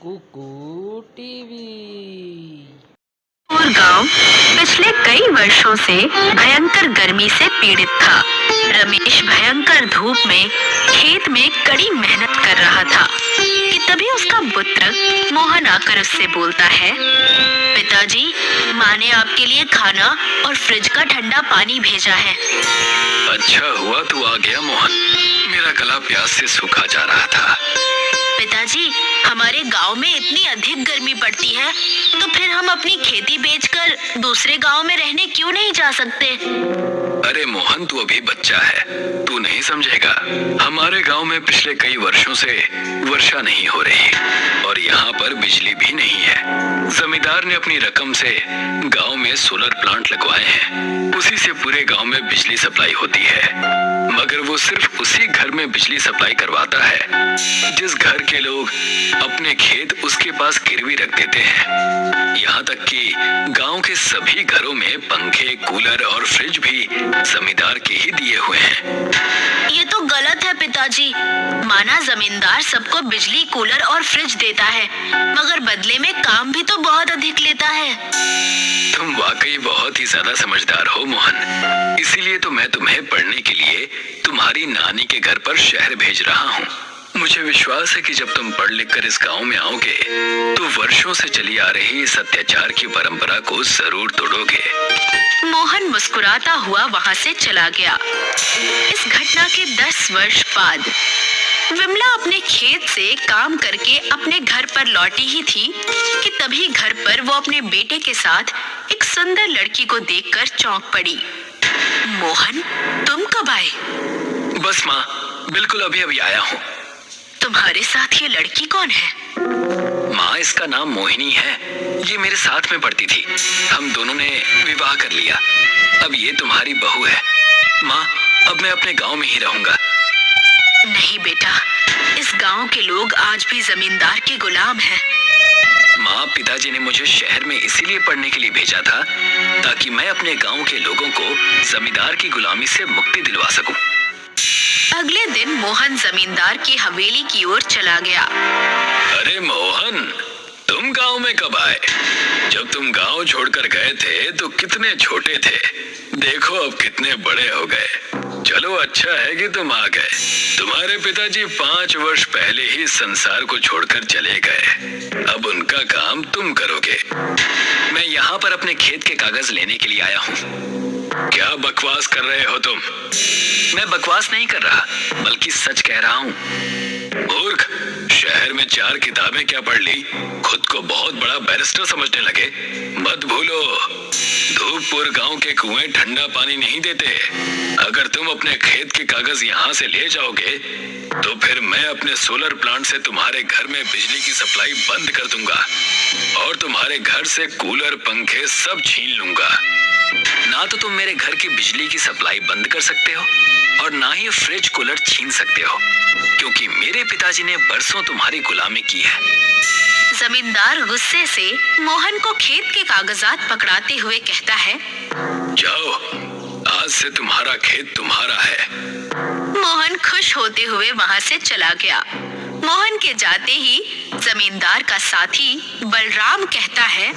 Kuku TV. गांव पिछले कई वर्षों से भयंकर गर्मी से पीड़ित था। रमेश भयंकर धूप में खेत में कड़ी मेहनत कर रहा था कि तभी उसका पुत्र मोहन आकर उससे बोलता है, पिताजी, माँ ने आपके लिए खाना और फ्रिज का ठंडा पानी भेजा है। अच्छा हुआ तू आ गया मोहन, मेरा गला प्यास से सूखा जा रहा था। पिताजी, हमारे गांव में इतनी अधिक गर्मी पड़ती है, तो फिर हम अपनी खेती बेचकर दूसरे गांव में रहने क्यों नहीं जा सकते? अरे मोहन, तू अभी बच्चा है, तू नहीं समझेगा। हमारे गांव में पिछले कई वर्षों से वर्षा नहीं हो रही और यहाँ पर बिजली भी नहीं है। जमींदार ने अपनी रकम से गांव में सोलर प्लांट लगवाए हैं, उसी से पूरे गांव में बिजली सप्लाई होती है। मगर वो सिर्फ उसी घर में बिजली सप्लाई करवाता है जिस घर के लोग अपने खेत उसके पास गिरवी रख देते हैं। यहाँ तक कि गांव के सभी घरों में पंखे, कूलर और फ्रिज भी जमींदार के ही दिए हुए हैं। ये तो गलत है पिताजी। माना जमींदार सबको बिजली, कूलर और फ्रिज देता है, मगर बदले में काम भी तो बहुत अधिक लेता है। तुम वाकई बहुत ही ज्यादा समझदार हो मोहन, इसीलिए तो मैं तुम्हें पढ़ने के लिए तुम्हारी नानी के घर पर शहर भेज रहा हूँ। मुझे विश्वास है कि जब तुम पढ़ लिख कर इस गाँव में आओगे तो वर्षों से चली आ रही इस अत्याचार की परंपरा को जरूर तोड़ोगे। मोहन मुस्कुराता हुआ वहाँ से चला गया। इस घटना के 10 वर्ष बाद विमला अपने खेत से काम करके अपने घर पर लौटी ही थी कि तभी घर पर वो अपने बेटे के साथ एक सुंदर लड़की को देखकर चौंक पड़ी। मोहन, तुम कब आए? बस माँ, बिल्कुल अभी अभी आया हूँ। तुम्हारे साथ ये लड़की कौन है? माँ, इसका नाम मोहिनी है, ये मेरे साथ में पढ़ती थी। हम दोनों ने विवाह कर लिया, अब ये तुम्हारी बहू है। माँ, अब मैं अपने गांव में ही रहूंगा। नहीं बेटा, इस गांव के लोग आज भी जमींदार के गुलाम हैं। माँ, पिताजी ने मुझे शहर में इसीलिए पढ़ने के लिए भेजा था ताकि मैं अपने गांव के लोगों को जमींदार की गुलामी से मुक्ति दिलवा सकूं। अगले दिन मोहन जमींदार की हवेली की ओर चला गया। अरे मोहन, तुम गांव में कब आए? जब तुम गांव छोड़कर गए थे तो कितने छोटे थे, देखो अब कितने बड़े हो गए। चलो, अच्छा है कि तुम आ गए। तुम्हारे पिताजी 5 वर्ष पहले ही संसार को छोड़कर चले गए, अब उनका काम तुम करोगे। मैं यहाँ पर अपने खेत के कागज लेने के लिए आया हूँ। क्या बकवास कर रहे हो तुम? मैं बकवास नहीं कर रहा, बल्कि सच कह रहा हूँ। मूर्ख, शहर में 4 किताबें क्या पढ़ ली, खुद को बहुत बड़ा बैरिस्टर समझने लगे। मत भूलो, धूपपुर गांव के कुएं ठंडा पानी नहीं देते। अगर तुम अपने खेत के कागज यहाँ से ले जाओगे तो फिर मैं अपने सोलर प्लांट से तुम्हारे घर में बिजली की सप्लाई बंद कर दूंगा और तुम्हारे घर से कूलर, पंखे सब छीन लूंगा। ना तो तुम मेरे घर की बिजली की सप्लाई बंद कर सकते हो और ना ही फ्रिज, कूलर छीन सकते हो, क्योंकि मेरे पिताजी ने बरसों तुम्हारी गुलामी की है। जमींदार गुस्से से मोहन को खेत के कागजात पकड़ाते हुए कहता है, जाओ, आज से तुम्हारा खेत तुम्हारा है। मोहन खुश होते हुए वहाँ से चला गया। मोहन के जाते ही जमींदार का साथी बलराम कहता है,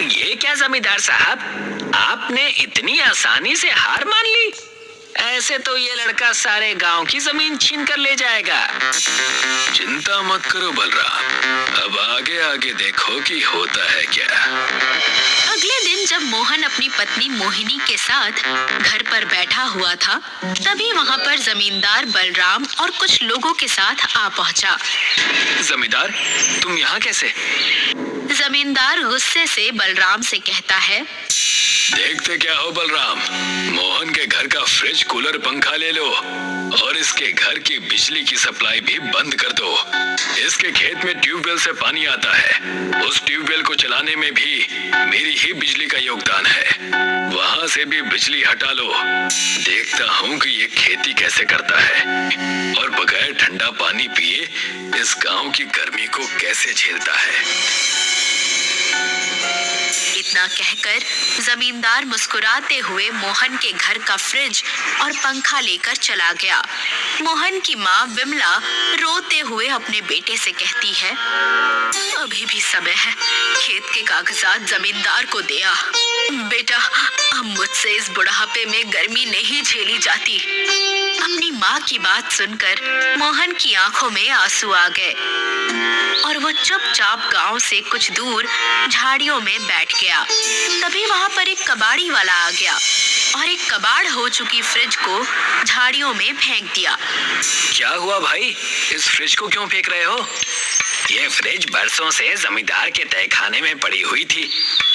ये क्या जमींदार साहब, आपने इतनी आसानी से हार मान ली? ऐसे तो ये लड़का सारे गांव की जमीन छीन कर ले जाएगा। चिंता मत करो बलराम, अब आगे आगे देखो कि होता है क्या। अगले दिन जब मोहन अपनी पत्नी मोहिनी के साथ घर पर बैठा हुआ था, तभी वहाँ पर जमींदार बलराम और कुछ लोगों के साथ आ पहुँचा। जमींदार, तुम यहाँ कैसे? जमींदार गुस्से से बलराम से कहता है, देखते क्या हो बलराम, मोहन के घर का फ्रिज, कूलर, पंखा ले लो और इसके घर की बिजली की सप्लाई भी बंद कर दो। इसके खेत में ट्यूबवेल से पानी आता है, उस ट्यूबवेल को चलाने में भी मेरी ही बिजली का योगदान है। वहां से भी बिजली हटा लो, देखता हूँ कि ये खेती कैसे करता है और बगैर ठंडा पानी पिए इस गांव की गर्मी को कैसे झेलता है। इतना कहकर जमींदार मुस्कुराते हुए मोहन के घर का फ्रिज और पंखा लेकर चला गया। मोहन की माँ विमला रोते हुए अपने बेटे से कहती है, अभी भी समय है, खेत के कागजात जमींदार को दे आ। बेटा, अब मुझसे इस बुढ़ापे में गर्मी नहीं झेली जाती। अपनी माँ की बात सुनकर मोहन की आंखों में आंसू आ गए और वो चुपचाप गांव से कुछ दूर झाड़ियों में बैठ गया। तभी वहां पर एक कबाड़ी वाला आ गया और एक कबाड़ हो चुकी फ्रिज को झाड़ियों में फेंक दिया। क्या हुआ भाई, इस फ्रिज को क्यों फेंक रहे हो? ये फ्रिज बरसों से जमींदार के तहखाने में पड़ी हुई थी।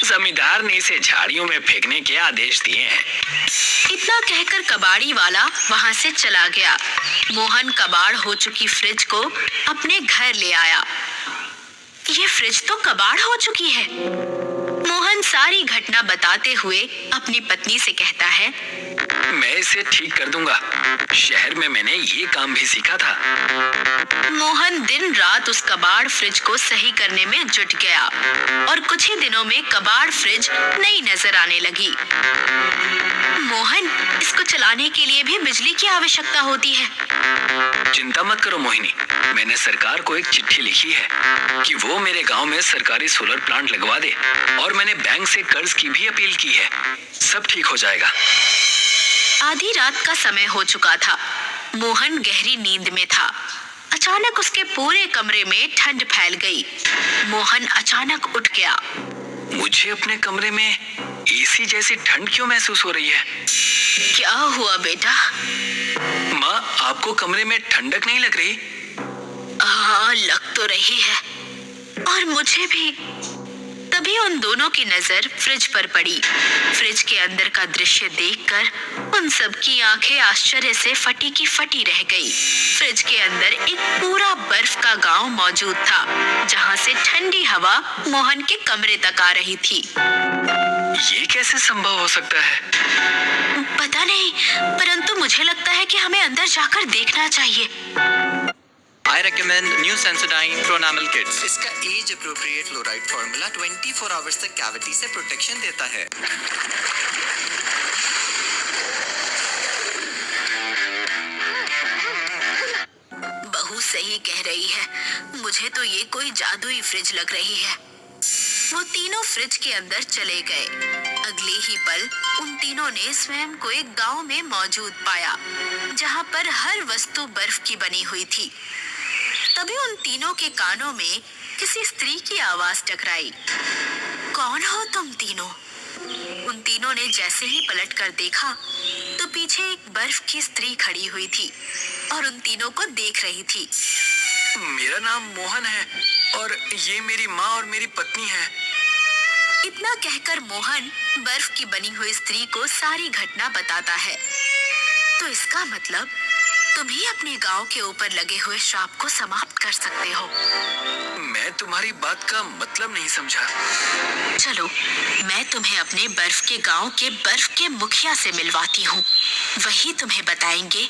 जमींदार ने इसे झाड़ियों में फेंकने के आदेश दिए हैं। इतना कहकर कबाड़ी वाला वहां से चला गया। मोहन कबाड़ हो चुकी फ्रिज को अपने घर ले आया। ये फ्रिज तो कबाड़ हो चुकी है। मोहन सारी घटना बताते हुए अपनी पत्नी से कहता है, मैं इसे ठीक कर दूंगा। शहर में मैंने ये काम भी सीखा था। मोहन दिन रात उस कबाड़ फ्रिज को सही करने में जुट गया और कुछ ही दिनों में कबाड़ फ्रिज नई नजर आने लगी। मोहन, इसको चलाने के लिए भी बिजली की आवश्यकता होती है। चिंता मत करो मोहिनी, मैंने सरकार को एक चिट्ठी लिखी है कि वो मेरे गांव में सरकारी सोलर प्लांट लगवा दे, और मैंने बैंक से कर्ज की भी अपील की है। सब ठीक हो जाएगा। आधी रात का समय हो चुका था। मोहन गहरी नींद में था। अचानक उसके पूरे कमरे में ठंड फैल गई। मोहन अचानक उठ गया। मुझे अपने कमरे में एसी जैसी ठंड क्यों महसूस हो रही है? क्या हुआ बेटा? माँ, आपको कमरे में ठंडक नहीं लग रही? हाँ, लग तो रही है, और मुझे भी। तभी उन दोनों की नजर फ्रिज पर पड़ी। फ्रिज के अंदर का दृश्य देखकर उन सब की आंखें आश्चर्य से फटी की फटी रह गई। फ्रिज के अंदर एक पूरा बर्फ का गांव मौजूद था, जहां से ठंडी हवा मोहन के कमरे तक आ रही थी। ये कैसे संभव हो सकता है? पता नहीं, परंतु मुझे लगता है कि हमें अंदर जाकर देखना चाहिए। I recommend new Sensodyne Pro Enamel Kits. इसका age appropriate fluoride formula 24 hours तक कैविटी से प्रोटेक्शन देता है। बहू सही कह रही है, मुझे तो ये कोई जादुई फ्रिज लग रही है। वो तीनों फ्रिज के अंदर चले गए। अगले ही पल उन तीनों ने स्वयं को एक गांव में मौजूद पाया, जहां पर हर वस्तु बर्फ की बनी हुई थी। तभी उन तीनों के कानों में किसी स्त्री की आवाज टकराई। कौन हो तुम तीनों? उन तीनों ने जैसे ही पलटकर देखा तो पीछे एक बर्फ की स्त्री खड़ी हुई थी और उन तीनों को देख रही थी। मेरा नाम मोहन है और ये मेरी माँ और मेरी पत्नी है। इतना कहकर मोहन बर्फ की बनी हुई स्त्री को सारी घटना बताता है। तो इसका मतलब तुम ही अपने गांव के ऊपर लगे हुए श्राप को समाप्त कर सकते हो। मैं तुम्हारी बात का मतलब नहीं समझा। चलो, मैं तुम्हें अपने बर्फ के गांव के बर्फ के मुखिया से मिलवाती हूँ। वही तुम्हें बताएंगे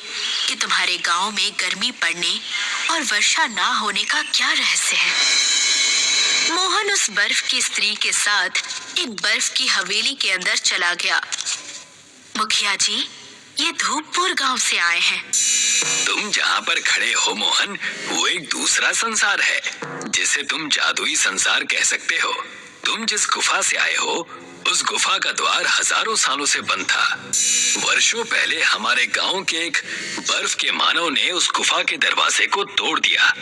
कि तुम्हारे गांव में गर्मी पड़ने और वर्षा ना होने का क्या रहस्य है। मोहन उस बर्फ की स्त्री के साथ एक बर्फ की हवेली के अंदर चला गया। मुखिया जी, ये धूपपुर गांव से आए हैं। तुम जहाँ पर खड़े हो मोहन, वो एक दूसरा संसार है, जिसे तुम जादुई संसार कह सकते हो। तुम जिस गुफा से आए हो, उस गुफा का द्वार हजारों सालों से बंद था। वर्षों पहले हमारे गांव के एक बर्फ के मानव ने उस गुफा के दरवाजे को तोड़ दिया।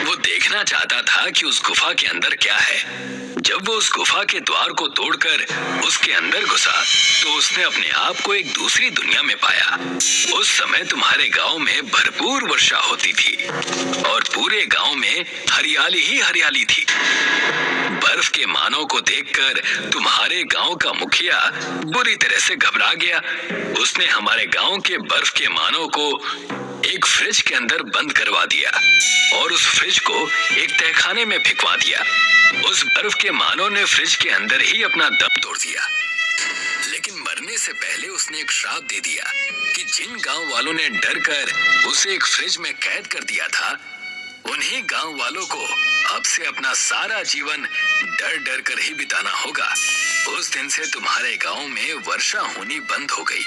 वो देखना चाहता था कि उस गुफा के अंदर क्या है। जब वो उस गुफा के द्वार को तोड़कर उसके अंदर घुसा, तो उसने अपने आप को एक दूसरी दुनिया में पाया। उस समय तुम्हारे गांव में भरपूर वर्षा होती थी और पूरे गांव में हरियाली ही हरियाली थी। बर्फ के मानव को देखकर तुम्हारे गांव का मुखिया बुरी तरह से घबरा गया। उसने हमारे गांव के बर्फ के मानव को एक फ्रिज के अंदर बंद करवा दिया और उस फ्रिज को एक तहखाने में फेंकवा दिया। उस बर्फ के मानव ने फ्रिज के अंदर ही अपना दम तोड़ दिया, लेकिन मरने से पहले उसने एक श्राप दे दिया कि जिन गांव वालों ने डर कर उसे एक फ्रिज में कैद कर दिया था, उन्हीं गांव वालों को अब से अपना सारा जीवन डर डर कर ही बिताना होगा। उस दिन से तुम्हारे गांव में वर्षा होनी बंद हो गई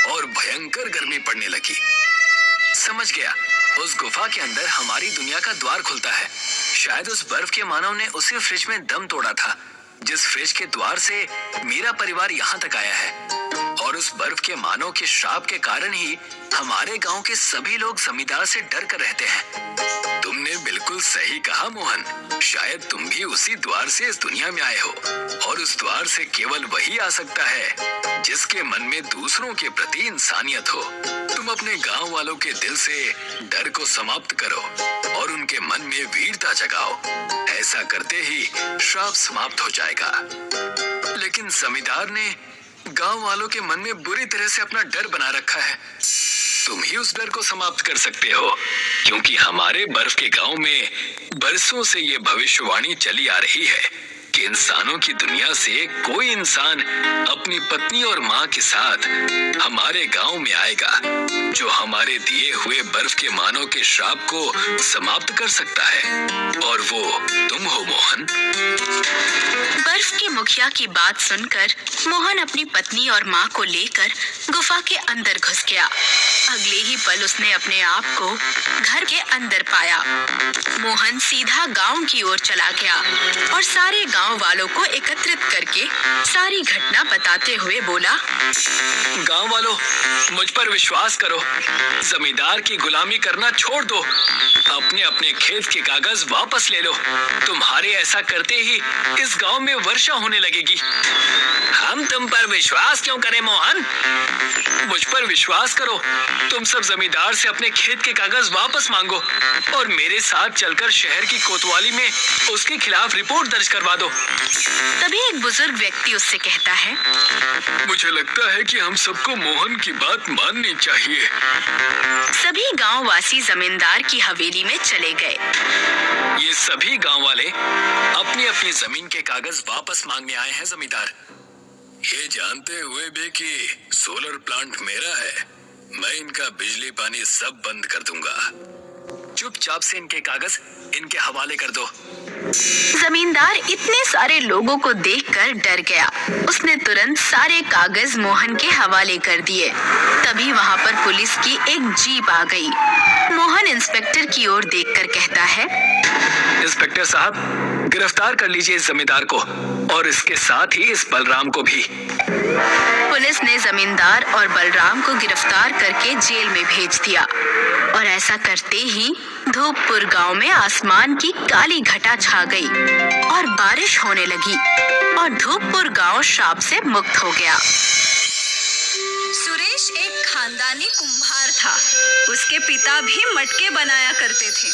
और भयंकर गर्मी पड़ने लगी। समझ गया, उस गुफा के अंदर हमारी दुनिया का द्वार खुलता है। शायद उस बर्फ के मानव ने उसी फ्रिज में दम तोड़ा था, जिस फ्रिज के द्वार से मेरा परिवार यहाँ तक आया है। और उस बर्फ के मानव के श्राप के कारण ही हमारे गांव के सभी लोग जमींदार से डर कर रहते हैं। तुमने बिल्कुल सही कहा मोहन, शायद तुम भी उसी द्वार से इस दुनिया में आए हो, और उस द्वार से केवल वही आ सकता है जिसके मन में दूसरों के प्रति इंसानियत हो। तुम अपने गांव वालों के दिल से डर को समाप्त करो और उनके मन में वीरता जगाओ। ऐसा करते ही श्राप समाप्त हो जाएगा। लेकिन जमींदार ने गांव वालों के मन में बुरी तरह से अपना डर बना रखा है। तुम ही उस डर को समाप्त कर सकते हो, क्योंकि हमारे बर्फ के गांव में बरसों से ये भविष्यवाणी चली आ रही है कि इंसानों की दुनिया से कोई इंसान अपनी पत्नी और माँ के साथ हमारे गांव में आएगा, जो हमारे दिए हुए बर्फ के मानव के श्राप को समाप्त कर सकता है, और वो तुम हो मोहन। बर्फ के मुखिया की बात सुनकर मोहन अपनी पत्नी और माँ को लेकर गुफा के अंदर घुस गया। अगले ही पल उसने अपने आप को घर के अंदर पाया। मोहन सीधा गांव की ओर चला गया और सारे गांव वालों को एकत्रित करके सारी घटना बताते हुए बोला, गांव वालों, मुझ पर विश्वास करो। जमींदार की गुलामी करना छोड़ दो। अपने अपने खेत के कागज वापस ले लो। तुम्हारे ऐसा करते ही इस गांव में वर्षा होने लगेगी। हम तुम पर विश्वास क्यों करें मोहन? मुझ पर विश्वास करो। तुम सब जमींदार से अपने खेत के कागज वापस मांगो और मेरे साथ चलकर शहर की कोतवाली में उसके खिलाफ रिपोर्ट दर्ज करवा दो। तभी एक बुजुर्ग व्यक्ति उससे कहता है, मुझे लगता है कि हम सबको मोहन की बात माननी चाहिए। सभी गांव वासी जमींदार की हवेली में चले गए। ये सभी गांव वाले अपनी अपनी जमीन के कागज वापस मांगने आए हैं जमींदार, ये जानते हुए भी कि सोलर प्लांट मेरा है। मैं इनका बिजली पानी सब बंद कर दूंगा। चुपचाप से इनके कागज इनके हवाले कर दो। जमींदार इतने सारे लोगों को देखकर डर गया। उसने तुरंत सारे कागज मोहन के हवाले कर दिए। तभी वहां पर पुलिस की एक जीप आ गई। मोहन इंस्पेक्टर की ओर देखकर कहता है, इंस्पेक्टर साहब, गिरफ्तार कर लीजिए इस जमींदार को और इसके साथ ही इस बलराम को भी। पुलिस ने जमींदार और बलराम को गिरफ्तार करके जेल में भेज दिया। और ऐसा करते ही धूपपुर गांव में आसमान की काली घटा छा गई और बारिश होने लगी और धूपपुर गांव श्राप से मुक्त हो गया। सुरेश एक खानदानी कुम्हार था। उसके पिता भी मटके बनाया करते थे।